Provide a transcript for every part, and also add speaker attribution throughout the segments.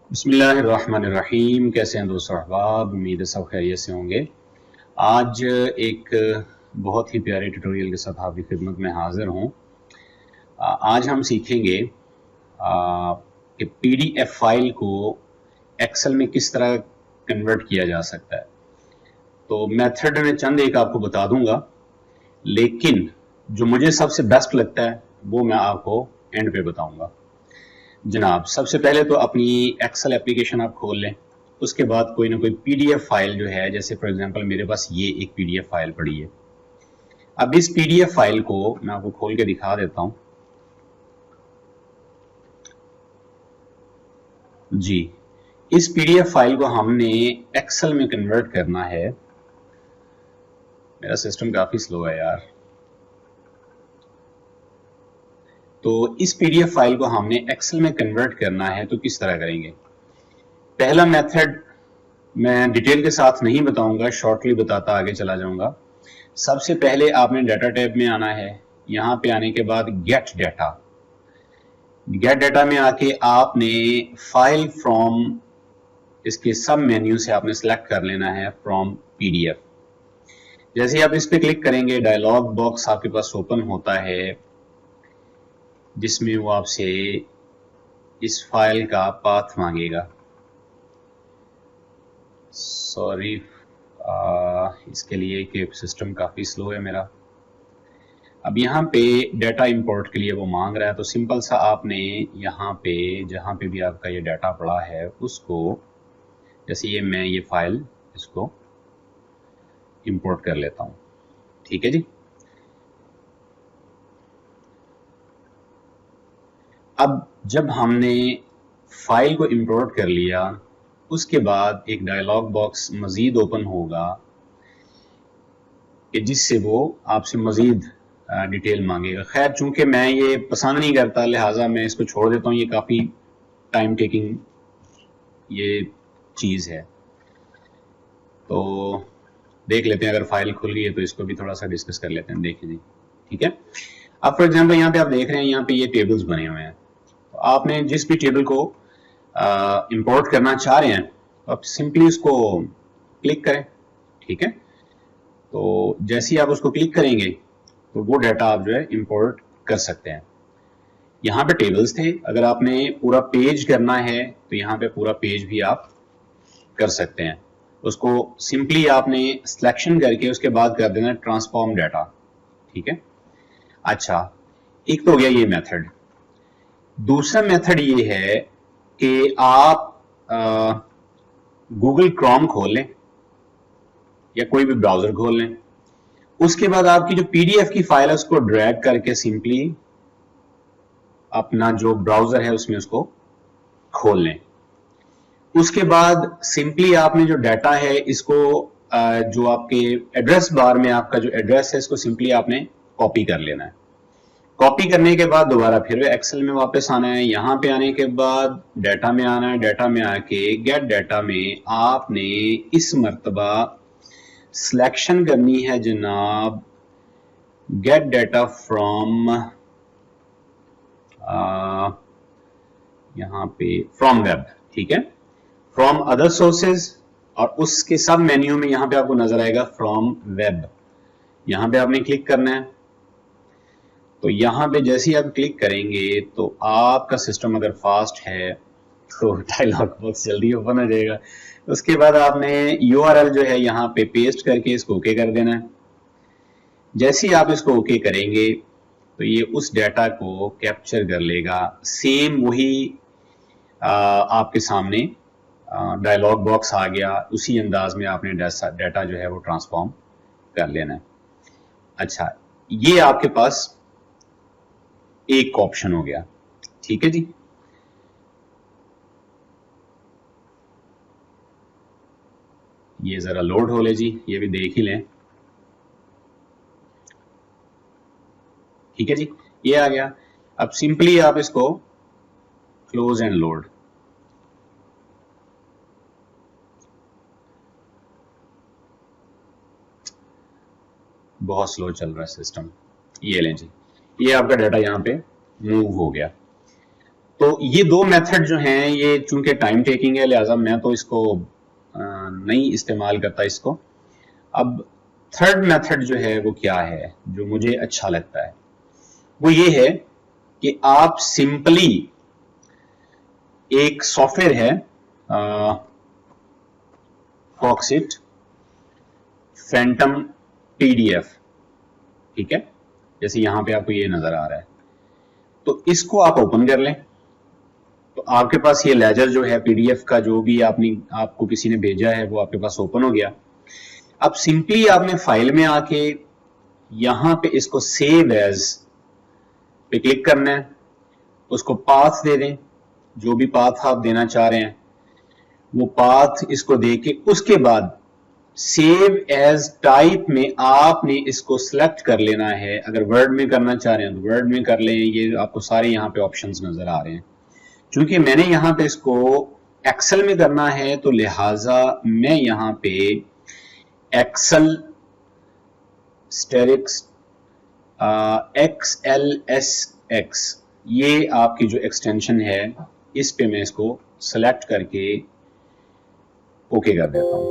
Speaker 1: बिस्मिल्लाहिर्रहमानिर्रहीम। कैसे हैं दोस्तों अहबाब, उम्मीद है सब खैरियत से होंगे। आज एक बहुत ही प्यारे ट्यूटोरियल के साथ आपकी खिदमत में हाजिर हूँ। आज हम सीखेंगे कि पीडीएफ फाइल को एक्सेल में किस तरह कन्वर्ट किया जा सकता है। तो मेथड में चंद एक आपको बता दूंगा, लेकिन जो मुझे सबसे बेस्ट लगता है वो मैं आपको एंड पे बताऊंगा। जनाब, सबसे पहले तो अपनी एक्सेल एप्लीकेशन आप खोल लें। उसके बाद कोई ना कोई पीडीएफ फाइल जो है, जैसे फॉर एग्जांपल मेरे पास ये एक पीडीएफ फाइल पड़ी है। अब इस पीडीएफ फाइल को मैं आपको खोल के दिखा देता हूं। जी, इस पीडीएफ फाइल को हमने एक्सेल में कन्वर्ट करना है। मेरा सिस्टम काफी स्लो है यार। तो इस पीडीएफ फाइल को हमने एक्सेल में कन्वर्ट करना है, तो किस तरह करेंगे? पहला मेथड मैं डिटेल के साथ नहीं बताऊंगा, शॉर्टली बताता आगे चला जाऊंगा। सबसे पहले आपने डाटा टैब में आना है। यहां पे आने के बाद गेट डाटा में आके आपने फाइल फ्रॉम, इसके सब मेन्यू से आपने सेलेक्ट कर लेना है फ्रॉम पीडीएफ। जैसे आप इस पे क्लिक करेंगे, डायलॉग बॉक्स आपके पास ओपन होता है, जिसमें वो आपसे इस फाइल का पाथ मांगेगा। सॉरी इसके लिए कि सिस्टम काफी स्लो है मेरा। अब यहाँ पे डाटा इंपोर्ट के लिए वो मांग रहा है, तो सिंपल सा आपने यहाँ पे जहाँ पे भी आपका ये डाटा पड़ा है उसको, जैसे मैं ये फाइल इसको इंपोर्ट कर लेता हूँ। ठीक है जी। अब जब हमने फाइल को इंपोर्ट कर लिया, उसके बाद एक डायलॉग बॉक्स मजीद ओपन होगा कि जिससे वो आपसे मजीद डिटेल मांगेगा। खैर, चूंकि मैं ये पसंद नहीं करता, लिहाजा मैं इसको छोड़ देता हूँ। ये काफ़ी टाइम टेकिंग ये चीज़ है। तो देख लेते हैं, अगर फाइल खुल गई है तो इसको भी थोड़ा सा डिस्कस कर लेते हैं। देखिए जी, ठीक है। अब फॉर एग्जांपल यहाँ पे आप देख रहे हैं, यहाँ पे ये टेबल्स बने हुए हैं। तो आपने जिस भी टेबल को इंपोर्ट करना चाह रहे हैं, तो आप सिंपली उसको क्लिक करें। ठीक है। तो जैसे ही आप उसको क्लिक करेंगे तो वो डाटा आप जो है इंपोर्ट कर सकते हैं। यहाँ पे टेबल्स थे, अगर आपने पूरा पेज करना है तो यहाँ पे पूरा पेज भी आप कर सकते हैं। उसको सिंपली आपने सिलेक्शन करके उसके बाद कर देना ट्रांसफॉर्म डाटा। ठीक है। अच्छा, एक तो हो गया ये मेथड। दूसरा मेथड ये है कि आप गूगल क्रोम खोल लें या कोई भी ब्राउजर खोल लें। उसके बाद आपकी जो पीडीएफ की फाइल है उसको ड्रैग करके सिंपली अपना जो ब्राउजर है उसमें उसको खोल लें। उसके बाद सिंपली आपने जो डाटा है इसको जो आपके एड्रेस बार में आपका जो एड्रेस है इसको सिंपली आपने कॉपी कर लेना है। कॉपी करने के बाद दोबारा फिर एक्सेल में वापस आना है। यहां पे आने के बाद डाटा में आना है। डाटा में आके गेट डाटा में आपने इस मर्तबा सिलेक्शन करनी है जनाब, गेट डाटा फ्रॉम, यहां पे फ्रॉम वेब। ठीक है, फ्रॉम अदर सोर्सेज, और उसके सब मेन्यू में यहां पे आपको नजर आएगा फ्रॉम वेब। यहां पे आपने क्लिक करना है। तो यहां पे जैसे ही आप क्लिक करेंगे तो आपका सिस्टम अगर फास्ट है तो डायलॉग बॉक्स जल्दी ओपन हो जाएगा। उसके बाद आपने यूआरएल जो है यहाँ पे पेस्ट करके इसको ओके कर देना है। जैसे ही आप इसको ओके करेंगे तो ये उस डाटा को कैप्चर कर लेगा। सेम वही आपके सामने डायलॉग बॉक्स आ गया। उसी अंदाज में आपने डाटा जो है वो ट्रांसफॉर्म कर लेना है। अच्छा, ये आपके पास एक ऑप्शन हो गया। ठीक है जी। ये जरा लोड हो ले जी, ये भी देख ही लें। ठीक है जी, ये आ गया। अब सिंपली आप इसको क्लोज एंड लोड। बहुत स्लो चल रहा है सिस्टम। ये लें जी, ये आपका डाटा यहाँ पे मूव हो गया। तो ये दो मेथड जो हैं, ये चूंकि टाइम टेकिंग है लिहाजा मैं तो इसको नहीं इस्तेमाल करता इसको। अब थर्ड मेथड जो है वो क्या है, जो मुझे अच्छा लगता है, वो ये है कि आप सिंपली एक सॉफ्टवेयर है फॉक्सिट फैंटम पीडीएफ, ठीक है, जैसे यहां पे आपको ये नजर आ रहा है, तो इसको आप ओपन कर लें तो आपके पास ये लेजर जो है पीडीएफ का, जो भी आपको किसी ने भेजा है वो आपके पास ओपन हो गया। अब सिंपली आपने फाइल में आके यहां पे इसको सेव एज पे क्लिक करना है, उसको पाथ दे दें, जो भी पाथ आप देना चाह रहे हैं वो पाथ इसको देके उसके बाद सेव एज टाइप में आपने इसको सिलेक्ट कर लेना है। अगर वर्ड में करना चाह रहे हैं तो वर्ड में कर लें, ये आपको सारे यहाँ पे ऑप्शंस नजर आ रहे हैं। चूंकि मैंने यहाँ पे इसको एक्सेल में करना है तो लिहाजा मैं यहाँ पे एक्सेल स्टेरिक्स XLSX, ये आपकी जो एक्सटेंशन है इस पे मैं इसको सेलेक्ट करके ओके कर देता हूं।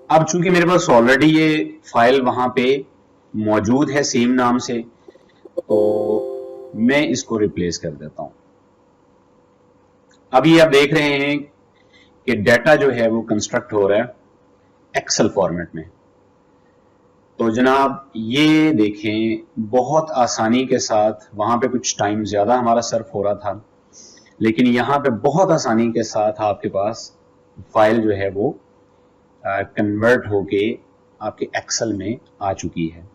Speaker 1: अब चूंकि मेरे पास ऑलरेडी ये फाइल वहां पे मौजूद है सेम नाम से, तो मैं इसको रिप्लेस कर देता हूं। अभी आप देख रहे हैं कि डाटा जो है वो कंस्ट्रक्ट हो रहा है एक्सेल फॉर्मेट में। तो जनाब ये देखें, बहुत आसानी के साथ, वहां पे कुछ टाइम ज्यादा हमारा सर्फ हो रहा था, लेकिन यहां पे बहुत आसानी के साथ आपके पास फाइल जो है वो कन्वर्ट होके आपके एक्सेल में आ चुकी है।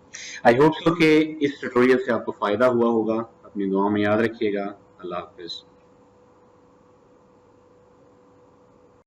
Speaker 1: आई होप सो कि इस ट्यूटोरियल से आपको फायदा हुआ होगा। अपनी दुआ में याद रखिएगा। अल्लाह हाफिज।